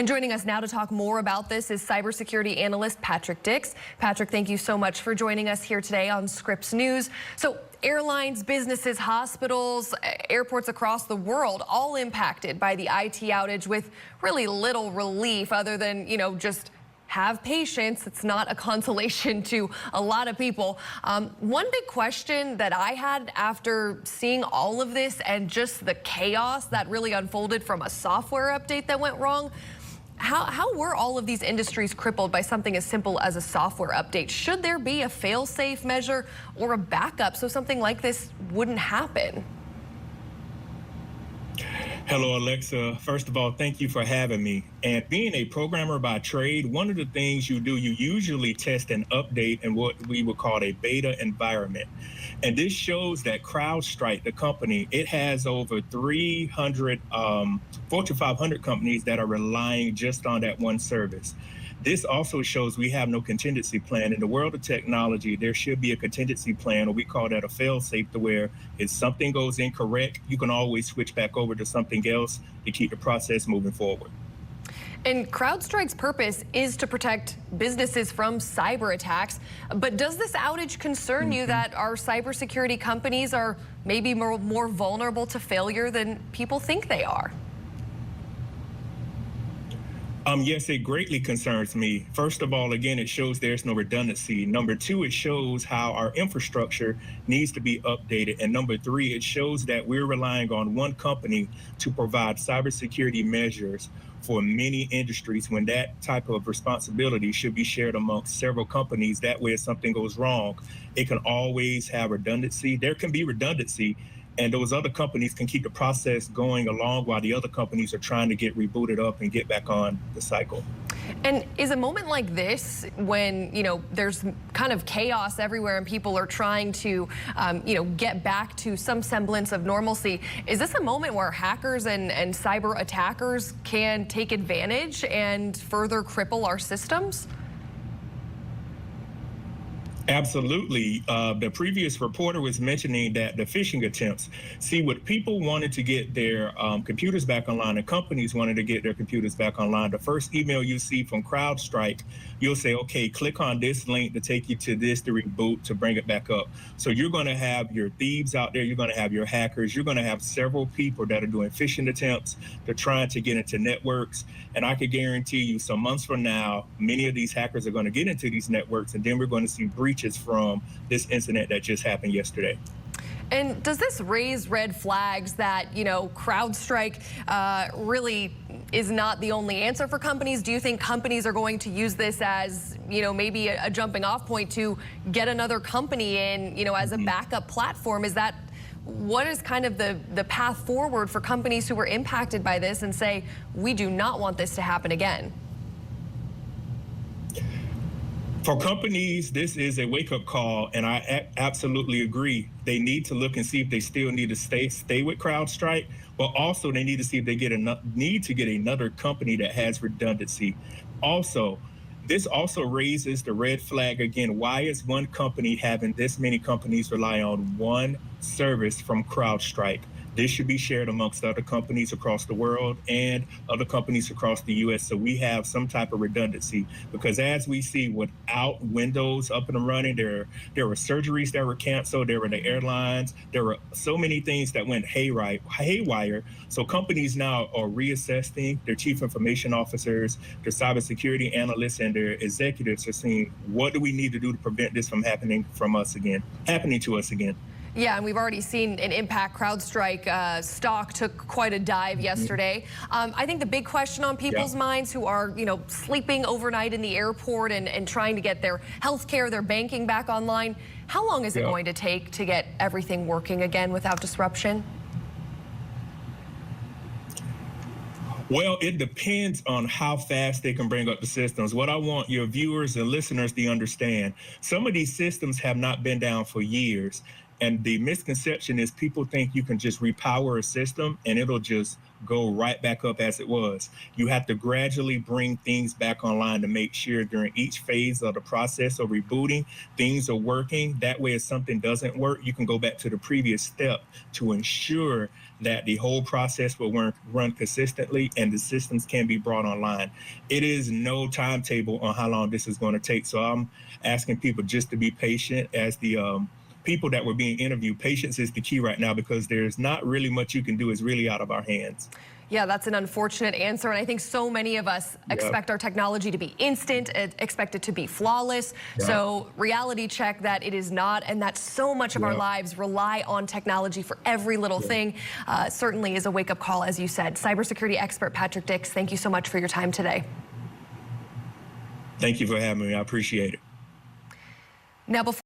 And joining us now to talk more about this is cybersecurity analyst Patrick Dix. Patrick, thank you so much for joining us here today on Scripps News. So airlines, businesses, hospitals, airports across the world all impacted by the IT outage with really little relief other than, just have patience. It's not a consolation to a lot of people. One big question that I had after seeing all of this and just the chaos that really unfolded from a software update that went wrong, how were all of these industries crippled by something as simple as a software update? Should there be a fail-safe measure or a backup so something like this wouldn't happen? Hello, Alexa. First of all, thank you for having me. And being a programmer by trade, one of the things you do, you usually test an update in what we would call a beta environment. And this shows that CrowdStrike, the company, it has over 300 Fortune 500 companies that are relying just on that one service. This also shows we have no contingency plan. In the world of technology, there should be a contingency plan, or we call that a fail-safe, to where if something goes incorrect, you can always switch back over to something else to keep the process moving forward. And CrowdStrike's purpose is to protect businesses from cyber attacks. But does this outage concern you that our cybersecurity companies are maybe more vulnerable to failure than people think they are? Yes, it greatly concerns me. First of all, again, it shows there's no redundancy. Number two, it shows how our infrastructure needs to be updated. And number three, it shows that we're relying on one company to provide cybersecurity measures for many industries, when that type of responsibility should be shared amongst several companies. That way, if something goes wrong, it can always have redundancy. There can be redundancy, and those other companies can keep the process going along while the other companies are trying to get rebooted up and get back on the cycle. And is a moment like this, when there's kind of chaos everywhere and people are trying to get back to some semblance of normalcy, is this a moment where hackers and cyber attackers can take advantage and further cripple our systems? Absolutely. The previous reporter was mentioning that the phishing attempts, see, what people wanted to get their computers back online, and companies wanted to get their computers back online. The first email you see from CrowdStrike, you'll say, okay, click on this link to take you to this to reboot, to bring it back up. So you're going to have your thieves out there. You're going to have your hackers. You're going to have several people that are doing phishing attempts. They're trying to get into networks. And I can guarantee you, some months from now, many of these hackers are going to get into these networks, and then we're going to see breaches from this incident that just happened yesterday. And does this raise red flags that, CrowdStrike really is not the only answer for companies? Do you think companies are going to use this as, maybe a jumping off point to get another company in, as a backup platform? What is kind of the path forward for companies who were impacted by this and say, we do not want this to happen again? For companies, this is a wake-up call, and I absolutely agree. They need to look and see if they still need to stay with CrowdStrike, but also they need to see if they need to get another company that has redundancy. Also, this also raises the red flag again. Why is one company having this many companies rely on one service from CrowdStrike? This should be shared amongst other companies across the world and other companies across the U.S. so we have some type of redundancy. Because as we see, without Windows up and running, there were surgeries that were canceled, there were the airlines, there were so many things that went haywire. So companies now are reassessing. Their chief information officers, their cybersecurity analysts, and their executives are saying, what do we need to do to prevent this from happening to us again? Yeah, and we've already seen an impact. CrowdStrike stock took quite a dive yesterday. I think the big question on people's minds who are, sleeping overnight in the airport and trying to get their healthcare, their banking back online, how long is it going to take to get everything working again without disruption? Well, it depends on how fast they can bring up the systems. What I want your viewers and listeners to understand, some of these systems have not been down for years. And the misconception is people think you can just repower a system and it'll just go right back up as it was. You have to gradually bring things back online to make sure during each phase of the process of rebooting, things are working. That way, if something doesn't work, you can go back to the previous step to ensure that the whole process will run consistently and the systems can be brought online. It is no timetable on how long this is going to take. So I'm asking people just to be patient. As the people that were being interviewed, patience is the key right now because there's not really much you can do. It's really out of our hands. Yeah, that's an unfortunate answer. And I think so many of us expect our technology to be instant, expect it to be flawless. So reality check that it is not, and that so much of our lives rely on technology for every little thing. Certainly is a wake-up call, as you said. Cybersecurity expert Patrick Dix, thank you so much for your time today. Thank you for having me. I appreciate it. Now, before